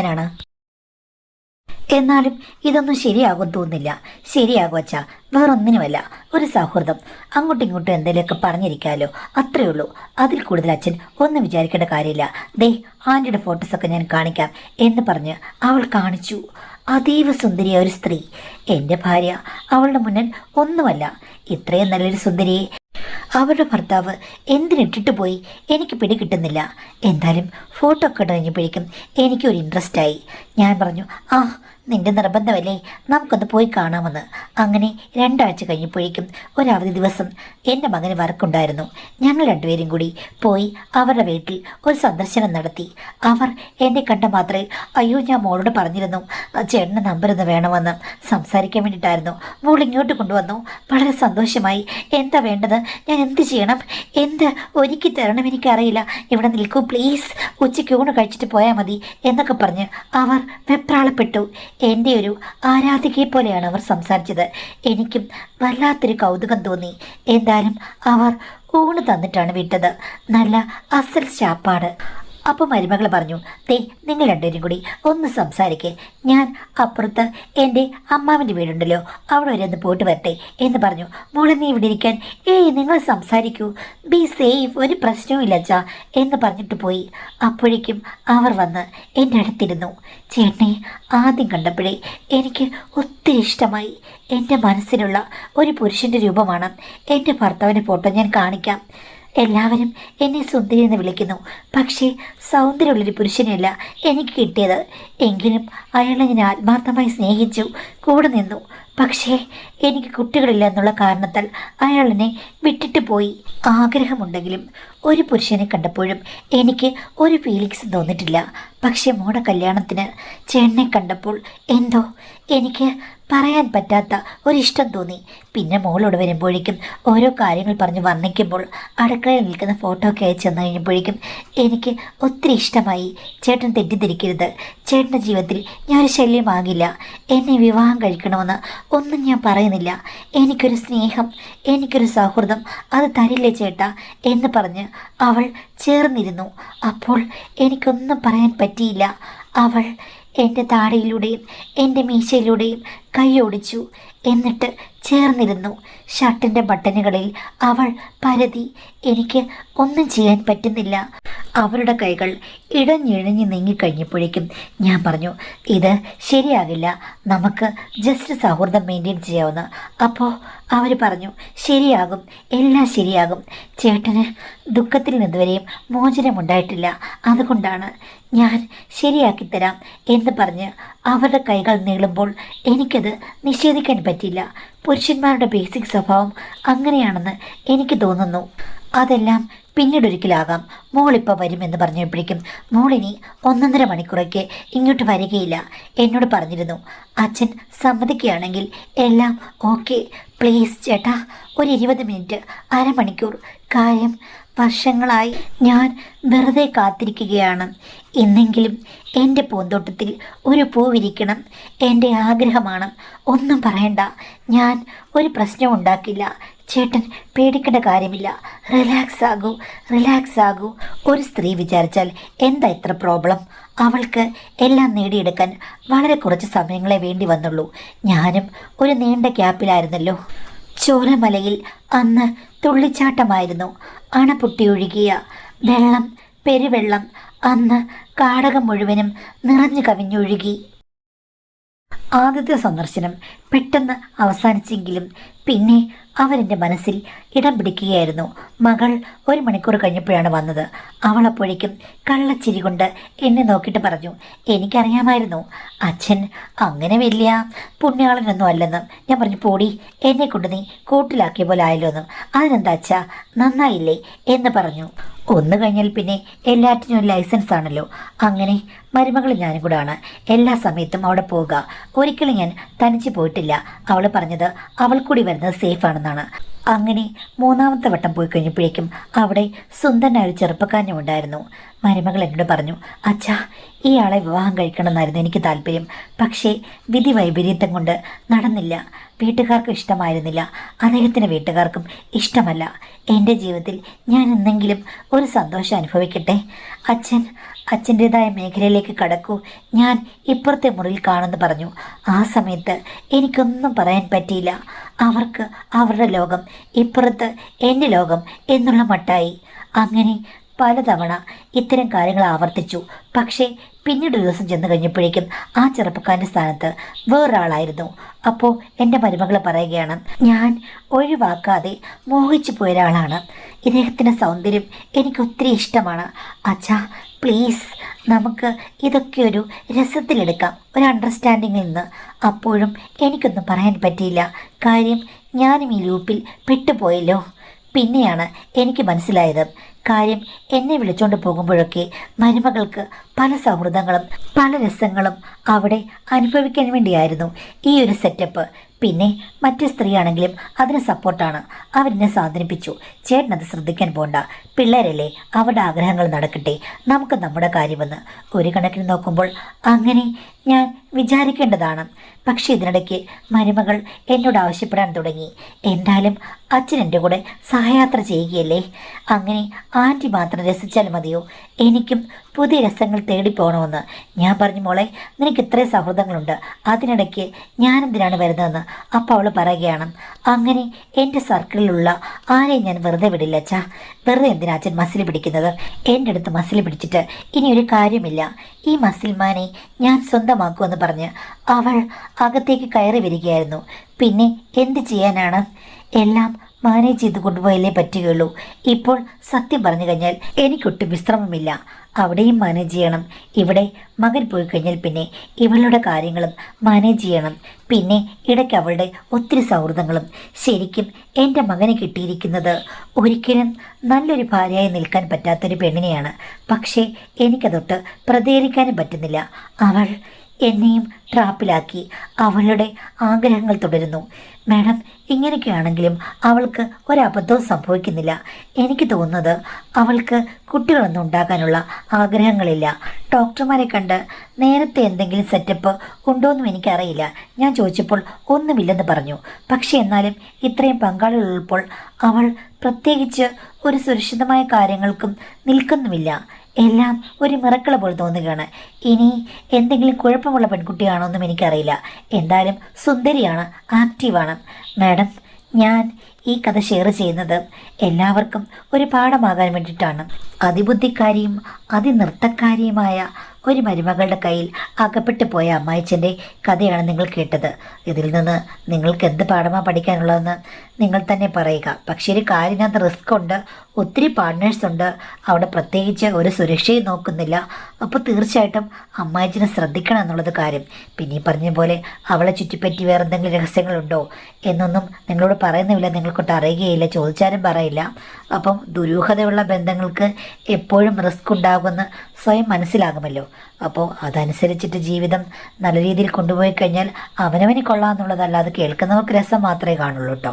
എന്നാലും ഇതൊന്നും ശരിയാകും തോന്നുന്നില്ല. ശരിയാകും അച്ഛാ, വേറൊന്നിനുമല്ല, ഒരു സൗഹൃദം, അങ്ങോട്ടും ഇങ്ങോട്ടും എന്തെങ്കിലുമൊക്കെ പറഞ്ഞിരിക്കാമല്ലോ, അത്രയേ ഉള്ളൂ. അതിൽ കൂടുതൽ അച്ഛൻ ഒന്നും വിചാരിക്കേണ്ട കാര്യമില്ല. ദേ, ആൻറ്റിയുടെ ഫോട്ടോസൊക്കെ ഞാൻ കാണിക്കാം എന്ന് പറഞ്ഞ് അവൾ കാണിച്ചു. അതീവ സുന്ദരിയായ ഒരു സ്ത്രീ, എൻ്റെ ഭാര്യ. അവളുടെ മുന്നിൽ ഒന്നുമല്ല. ഇത്രയും നല്ലൊരു സുന്ദരിയെ അവരുടെ ഭർത്താവ് എന്തിനിട്ടിട്ട് പോയി എനിക്ക് പിടികിട്ടുന്നില്ല. എന്തായാലും ഫോട്ടോ ഒക്കെ കഴിഞ്ഞപ്പോഴേക്കും എനിക്കൊരു ഇൻട്രസ്റ്റായി. ഞാൻ പറഞ്ഞു, ആ നിന്റെ നിർബന്ധമല്ലേ, നമുക്കൊന്ന് പോയി കാണാമെന്ന്. അങ്ങനെ 2 ആഴ്ച കഴിഞ്ഞപ്പോഴേക്കും ഒരവധി ദിവസം എൻ്റെ മകന് വർക്കുണ്ടായിരുന്നു. ഞങ്ങൾ രണ്ടുപേരും കൂടി പോയി അവരുടെ വീട്ടിൽ ഒരു സന്ദർശനം നടത്തി. അവർ എന്നെ കണ്ട മാത്രമേ, അയ്യോ ഞാൻ മോളോട് പറഞ്ഞിരുന്നു ചേട്ടൻ്റെ നമ്പർ ഒന്ന് വേണമെന്ന് സംസാരിക്കാൻ വേണ്ടിയിട്ടായിരുന്നു, മോൾ ഇങ്ങോട്ട് കൊണ്ടുവന്നു, വളരെ സന്തോഷമായി. എന്താ വേണ്ടത്? ഞാൻ എന്ത് ചെയ്യണം? എന്ത് ഒരുക്കി തരണം? എനിക്കറിയില്ല. ഇവിടെ നിൽക്കൂ പ്ലീസ്, ഉച്ചയ്ക്ക് ഊണ് കഴിച്ചിട്ട് പോയാൽ മതി എന്നൊക്കെ പറഞ്ഞ് അവർ വെപ്രാളപ്പെട്ടു. എൻ്റെ ഒരു ആരാധികയെ പോലെയാണ് അവർ സംസാരിച്ചത്. എനിക്കും വല്ലാത്തൊരു കൗതുകം തോന്നി. എന്തായാലും അവർ ഊണ് തന്നിട്ടാണ് വിട്ടത്. നല്ല അസൽ ചാപ്പാട്. അപ്പോൾ മരുമകൾ പറഞ്ഞു, ദേ നിങ്ങൾ രണ്ടുപേരും കൂടി ഒന്ന് സംസാരിക്കേ, ഞാൻ അപ്പുറത്ത് എൻ്റെ അമ്മാവിൻ്റെ വീടുണ്ടല്ലോ, അവിടെ വരെ ഒന്ന് പോയിട്ട് വരട്ടെ എന്ന് പറഞ്ഞു. മോളെ നീ ഇവിടെ ഇരിക്കാൻ. ഏയ് നിങ്ങൾ സംസാരിക്കൂ, ബി സേഫ്, ഒരു പ്രശ്നവും ഇല്ല അച്ഛാ എന്ന് പറഞ്ഞിട്ട് പോയി. അപ്പോഴേക്കും അവർ വന്ന് എൻ്റെ അടുത്തിരുന്നു. ചേട്ടനെ ആദ്യം കണ്ടപ്പോഴേ എനിക്ക് ഒത്തിരി ഇഷ്ടമായി. എൻ്റെ മനസ്സിലുള്ള ഒരു പുരുഷൻ്റെ രൂപമാണ്. എൻ്റെ ഭർത്താവിൻ്റെ ഫോട്ടോ ഞാൻ കാണിക്കാം. എല്ലാവരും എന്നെ സുന്ദരി എന്ന് വിളിക്കുന്നു, പക്ഷേ സൗന്ദര്യമുള്ളൊരു പുരുഷനെയല്ല എനിക്ക് കിട്ടിയത്. എങ്കിലും അയാളെ ഞാൻ ആത്മാർത്ഥമായി സ്നേഹിച്ചു, കൂടെ നിന്നു. പക്ഷേ എനിക്ക് കുട്ടികളില്ല എന്നുള്ള കാരണത്താൽ അയാളെന്നെ വിട്ടിട്ട് പോയി. ആഗ്രഹമുണ്ടെങ്കിലും ഒരു പുരുഷനെ കണ്ടപ്പോഴും എനിക്ക് ഒരു ഫീലിങ്സ് തോന്നിയിട്ടില്ല. പക്ഷേ മോടെ കല്യാണത്തിന് ചേട്ടനെ കണ്ടപ്പോൾ എന്തോ എനിക്ക് പറയാൻ പറ്റാത്ത ഒരിഷ്ടം തോന്നി. പിന്നെ മോളോട് വരുമ്പോഴേക്കും ഓരോ കാര്യങ്ങൾ പറഞ്ഞ് വർണ്ണിക്കുമ്പോൾ അടുക്കളയിൽ നിൽക്കുന്ന ഫോട്ടോ ഒക്കെ അയച്ചു തന്നു കഴിഞ്ഞപ്പോഴേക്കും എനിക്ക് ഒത്തിരി ഇഷ്ടമായി. ചേട്ടൻ തെറ്റിദ്ധരിക്കരുത്, ചേട്ടൻ്റെ ജീവിതത്തിൽ ഞാനൊരു ശല്യമാകില്ല. എന്നെ വിവാഹം കഴിക്കണമെന്ന് ഒന്നും ഞാൻ പറയുന്നില്ല. എനിക്കൊരു സ്നേഹം, എനിക്കൊരു സൗഹൃദം അത് തരില്ലേ ചേട്ടാ എന്ന് പറഞ്ഞ് അവൾ ചേർന്നിരുന്നു. അപ്പോൾ എനിക്കൊന്നും പറയാൻ പറ്റിയില്ല. അവൾ എൻ്റെ താടിയിലൂടെയും എൻ്റെ മീശയിലൂടെയും കൈയോടിച്ചു. എന്നിട്ട് ചേർന്നിരുന്നു. ഷർട്ടിൻ്റെ ബട്ടണുകളിൽ അവൾ പരതി. എനിക്ക് ഒന്നും ചെയ്യാൻ പറ്റുന്നില്ല. അവരുടെ കൈകൾ ഇഴഞ്ഞിഴഞ്ഞ് നീങ്ങിക്കഴിഞ്ഞപ്പോഴേക്കും ഞാൻ പറഞ്ഞു, ഇത് ശരിയാകില്ല, നമുക്ക് ജസ്റ്റ് സൗഹൃദം മെയിൻറ്റെയിൻ ചെയ്യാവുന്ന. അപ്പോൾ അവർ പറഞ്ഞു, ശരിയാകും, എല്ലാം ശരിയാകും. ചേട്ടന് ദുഃഖത്തിൽ നിന്നുവരെയും മോചനമുണ്ടായിട്ടില്ല, അതുകൊണ്ടാണ് ഞാൻ ശരിയാക്കിത്തരാം എന്ന് പറഞ്ഞ് അവരുടെ കൈകൾ നീളുമ്പോൾ എനിക്കത് നിഷേധിക്കാൻ പറ്റില്ല. പുരുഷന്മാരുടെ ബേസിക് സ്വഭാവം അങ്ങനെയാണെന്ന് എനിക്ക് തോന്നുന്നു. അതെല്ലാം പിന്നീടൊരിക്കലാകാം. മോളിപ്പോൾ വരുമെന്ന് പറഞ്ഞപ്പോഴേക്കും മോളിനി 1.5 മണിക്കൂറൊക്കെ ഇങ്ങോട്ട് വരികയില്ല എന്നോട് പറഞ്ഞിരുന്നു. അച്ഛൻ സമ്മതിക്കുകയാണെങ്കിൽ എല്ലാം ഓക്കെ. പ്ലീസ് ചേട്ടാ, ഒരു 20 മിനിറ്റ്, അരമണിക്കൂർ. കാര്യം വർഷങ്ങളായി ഞാൻ വെറുതെ കാത്തിരിക്കുകയാണ്. ഇന്നെങ്കിലും എൻ്റെ പൂന്തോട്ടത്തിൽ ഒരു പൂ വിരിക്കണം, എൻ്റെ ആഗ്രഹമാണ്. ഒന്നും പറയണ്ട, ഞാൻ ഒരു പ്രശ്നവും ഉണ്ടാക്കില്ല. ചേട്ടൻ പേടിക്കേണ്ട കാര്യമില്ല. റിലാക്സ് ആകൂ, റിലാക്സ് ആകൂ. ഒരു സ്ത്രീ വിചാരിച്ചാൽ എന്താ ഇത്ര പ്രോബ്ലം? അവൾക്ക് എല്ലാം നേടിയെടുക്കാൻ വളരെ കുറച്ച് സമയങ്ങളെ വേണ്ടി വന്നുള്ളൂ. ഞാനും ഒരു നീണ്ട ഗ്യാപ്പിലായിരുന്നല്ലോ. ചോലമലയിൽ അന്ന് തുള്ളിച്ചാട്ടമായിരുന്നു. അണ പൊട്ടിയൊഴുകിയ വെള്ളം, പെരുവെള്ളം അന്ന് കാടകം മുഴുവനും നിറഞ്ഞു കവിഞ്ഞൊഴുകി. ആദ്യത്തെ സന്ദർശനം പെട്ടെന്ന് അവസാനിച്ചെങ്കിലും പിന്നെ അവരെൻ്റെ മനസ്സിൽ ഇടം പിടിക്കുകയായിരുന്നു. മകൾ 1 മണിക്കൂർ കഴിഞ്ഞപ്പോഴാണ് വന്നത്. അവൾ അപ്പോഴേക്കും കള്ളച്ചിരി കൊണ്ട് എന്നെ നോക്കിയിട്ട് പറഞ്ഞു, എനിക്കറിയാമായിരുന്നു അച്ഛൻ അങ്ങനെ വലിയ പുണ്യാളനൊന്നും അല്ലെന്നും. ഞാൻ പറഞ്ഞു, പോടി, എന്നെ കൊണ്ട് നീ കൂട്ടിലാക്കിയ പോലെ ആയല്ലോ എന്നും. അതിനെന്താ അച്ഛാ, നന്നായില്ലേ എന്ന് പറഞ്ഞു. ഒന്ന് കഴിഞ്ഞാൽ പിന്നെ എല്ലാറ്റിനും ഒരു ലൈസൻസ് ആണല്ലോ. അങ്ങനെ മരുമകൾ ഞാനും കൂടാണ് എല്ലാ സമയത്തും അവിടെ പോവുക. ഒരിക്കലും ഞാൻ തനിച്ച് പോയിട്ടില്ല. അവൾ പറഞ്ഞത് അവൾ കൂടി വരുന്നത് സേഫ് ആണെന്നാണ്. അങ്ങനെ 3ാമത്തെ വട്ടം പോയി കഴിഞ്ഞപ്പോഴേക്കും അവിടെ സുന്ദരനായ ഒരു ചെറുപ്പക്കാരനും ഉണ്ടായിരുന്നു. മരുമകൾ എന്നോട് പറഞ്ഞു, അച്ഛാ, ഇയാളെ വിവാഹം കഴിക്കണമെന്നായിരുന്നു എനിക്ക് താല്പര്യം. പക്ഷേ വിധി വൈപരീത്യം കൊണ്ട് നടന്നില്ല. വീട്ടുകാർക്കും ഇഷ്ടമായിരുന്നില്ല, അദ്ദേഹത്തിൻ്റെ വീട്ടുകാർക്കും ഇഷ്ടമല്ല. എൻ്റെ ജീവിതത്തിൽ ഞാൻ എന്തെങ്കിലും ഒരു സന്തോഷം അനുഭവിക്കട്ടെ. അച്ഛൻ്റേതായ മേഖലയിലേക്ക് കടക്കൂ, ഞാൻ ഇപ്പുറത്തെ മുറിയിൽ കാണുമെന്ന് പറഞ്ഞു. ആ സമയത്ത് എനിക്കൊന്നും പറയാൻ പറ്റിയില്ല. അവർക്ക് അവരുടെ ലോകം, ഇപ്പുറത്ത് എൻ്റെ ലോകം എന്നുള്ള മട്ടായി. അങ്ങനെ പലതവണ ഇത്തരം കാര്യങ്ങൾ ആവർത്തിച്ചു. പക്ഷേ പിന്നീട് ഒരു ദിവസം ചെന്ന് കഴിഞ്ഞപ്പോഴേക്കും ആ ചെറുപ്പക്കാരൻ്റെ സ്ഥാനത്ത് വേറൊരാളായിരുന്നു. അപ്പോൾ എൻ്റെ മരുമകൾ പറയുകയാണ്, ഞാൻ ഒഴിവാക്കാതെ മോഹിച്ചു പോയ ഒരാളാണ്. ഇദ്ദേഹത്തിൻ്റെ സൗന്ദര്യം എനിക്ക് ഒത്തിരി ഇഷ്ടമാണ്. അച്ഛാ, പ്ലീസ്, നമുക്ക് ഇതൊക്കെ ഒരു രസത്തിലെടുക്കാം, ഒരു അണ്ടർസ്റ്റാൻഡിങ്ങിൽ നിന്ന്. അപ്പോഴും എനിക്കൊന്നും പറയാൻ പറ്റിയില്ല. കാര്യം ഞാനും ഈ ലൂപ്പിൽ പെട്ടുപോയല്ലോ. പിന്നെയാണ് എനിക്ക് മനസ്സിലായത് കാര്യം. എന്നെ വിളിച്ചുകൊണ്ട് പോകുമ്പോഴൊക്കെ മരുമകൾക്ക് പല സൗഹൃദങ്ങളും പല രസങ്ങളും അവിടെ അനുഭവിക്കാൻ വേണ്ടിയായിരുന്നു ഈ ഒരു സെറ്റപ്പ്. പിന്നെ മറ്റു സ്ത്രീയാണെങ്കിലും അതിന് സപ്പോർട്ടാണ്. അവരെന്നെ സാന്ത്വനിപ്പിച്ചു, ചേട്ടനത് ശ്രദ്ധിക്കാൻ പോണ്ട, പിള്ളേരല്ലേ, അവരുടെ ആഗ്രഹങ്ങൾ നടക്കട്ടെ, നമുക്ക് നമ്മുടെ കാര്യമെന്ന്. ഒരു കണക്കിന് നോക്കുമ്പോൾ അങ്ങനെ ഞാൻ വിചാരിക്കേണ്ടതാണ്. പക്ഷേ ഇതിനിടയ്ക്ക് മരുമകൾ എന്നോട് ആവശ്യപ്പെടാൻ തുടങ്ങി. എന്തായാലും അച്ഛൻ എൻ്റെ കൂടെ സഹയാത്ര ചെയ്യുകയല്ലേ, അങ്ങനെ ആൻറ്റി മാത്രം രസിച്ചാൽ മതിയോ? എനിക്കും പുതിയ രസങ്ങൾ തേടിപ്പോകണമെന്ന്. ഞാൻ പറഞ്ഞു, മോളെ, നിനക്ക് ഇത്രയും സൗഹൃദങ്ങളുണ്ട്, അതിനിടയ്ക്ക് ഞാനെന്തിനാണ് വരുന്നതെന്ന്. അപ്പോൾ അവൾ പറയുകയാണ്, അങ്ങനെ എൻ്റെ സർക്കിളിലുള്ള ആരെയും ഞാൻ വെറുതെ വിടില്ല അച്ഛാ. വെറുതെ എന്തിനാ അച്ഛൻ മസിൽ പിടിക്കുന്നത്? എൻ്റെ അടുത്ത് മസിൽ പിടിച്ചിട്ട് ഇനി ഒരു കാര്യമില്ല. ഈ മസിൽമാനെ ഞാൻ സ്വന്തമാക്കുമെന്ന് പറഞ്ഞ് അവൾ അകത്തേക്ക് കയറി വരികയായിരുന്നു. പിന്നെ എന്ത് ചെയ്യാനാണ്, എല്ലാം മാനേജ് ചെയ്ത് കൊണ്ടുപോയല്ലേ പറ്റുകയുള്ളൂ. ഇപ്പോൾ സത്യം പറഞ്ഞു കഴിഞ്ഞാൽ എനിക്കൊട്ടും വിശ്രമമില്ല. അവിടെയും മാനേജ് ചെയ്യണം, ഇവിടെ മകൻ പോയി കഴിഞ്ഞാൽ പിന്നെ ഇവളുടെ കാര്യങ്ങളും മാനേജ് ചെയ്യണം. പിന്നെ ഇടയ്ക്ക് അവളുടെ ഒത്തിരി സൗഹൃദങ്ങളും. ശരിക്കും എൻ്റെ മകന് കിട്ടിയിരിക്കുന്നത് ഒരിക്കലും നല്ലൊരു ഭാര്യയായി നിൽക്കാൻ പറ്റാത്തൊരു പെണ്ണിനെയാണ്. പക്ഷേ എനിക്കതൊട്ട് പ്രതികരിക്കാനും പറ്റുന്നില്ല. അവൾ എന്നെയും ട്രാപ്പിലാക്കി അവളുടെ ആഗ്രഹങ്ങൾ തുടരുന്നു. മാഡം, ഇങ്ങനെയൊക്കെയാണെങ്കിലും അവൾക്ക് ഒരബദ്ധവും സംഭവിക്കുന്നില്ല. എനിക്ക് തോന്നുന്നത് അവൾക്ക് കുട്ടികളൊന്നും ഉണ്ടാക്കാനുള്ള ആഗ്രഹങ്ങളില്ല. ഡോക്ടർമാരെ കണ്ട് നേരത്തെ എന്തെങ്കിലും സെറ്റപ്പ് ഉണ്ടോയെന്നും എനിക്കറിയില്ല. ഞാൻ ചോദിച്ചപ്പോൾ ഒന്നുമില്ലെന്ന് പറഞ്ഞു. പക്ഷേ എന്നാലും ഇത്രയും പങ്കാളികളുള്ളപ്പോൾ അവൾ പ്രത്യേകിച്ച് ഒരു സുരക്ഷിതമായ കാര്യങ്ങൾക്കും നിൽക്കുന്നുമില്ല. എല്ലാം ഒരു മിറക്കിള പോലെ തോന്നുകയാണ്. ഇനി എന്തെങ്കിലും കുഴപ്പമുള്ള പെൺകുട്ടിയാണോ എന്നും എനിക്കറിയില്ല. എന്തായാലും സുന്ദരിയാണ്, ആക്റ്റീവാണ്. മാഡം, ഞാൻ ഈ കഥ ഷെയർ ചെയ്യുന്നത് എല്ലാവർക്കും ഒരു പാഠമാകാൻ വേണ്ടിയിട്ടാണ്. അതിബുദ്ധിക്കാരിയും അതിനൃത്തക്കാരിയുമായ ഒരു മരുമകളുടെ കയ്യിൽ അകപ്പെട്ടു പോയ അമ്മായിച്ചൻ്റെ കഥയാണ് നിങ്ങൾ കേട്ടത്. ഇതിൽ നിന്ന് നിങ്ങൾക്ക് എന്ത് പാഠമാണ് പഠിക്കാനുള്ളതെന്ന് നിങ്ങൾ തന്നെ പറയുക. പക്ഷേ ഒരു കാര്യത്തിനകത്ത് റിസ്ക് ഉണ്ട്, ഒത്തിരി പാർട്ട്നേഴ്സ് ഉണ്ട്, അവിടെ പ്രത്യേകിച്ച് ഒരു സുരക്ഷയും നോക്കുന്നില്ല. അപ്പോൾ തീർച്ചയായിട്ടും അമ്മായിച്ചനെ ശ്രദ്ധിക്കണം എന്നുള്ളത് കാര്യം. പിന്നെ ഈ പറഞ്ഞ പോലെ അവളെ ചുറ്റിപ്പറ്റി വേറെ എന്തെങ്കിലും രഹസ്യങ്ങളുണ്ടോ എന്നൊന്നും നിങ്ങളോട് പറയുന്നുമില്ല, നിങ്ങൾക്കൊട്ട് അറിയുകയില്ല, ചോദിച്ചാലും പറയില്ല. അപ്പം ദുരൂഹതയുള്ള ബന്ധങ്ങൾക്ക് എപ്പോഴും റിസ്ക് ഉണ്ടാകുമെന്ന് സ്വയം മനസ്സിലാകുമല്ലോ. അപ്പോൾ അതനുസരിച്ചിട്ട് ജീവിതം നല്ല രീതിയിൽ കൊണ്ടുപോയി കഴിഞ്ഞാൽ അവനവന് കൊള്ളാമെന്നുള്ളതല്ലാതെ കേൾക്കുന്നവർക്ക് രസം മാത്രമേ കാണുള്ളൂ കേട്ടോ.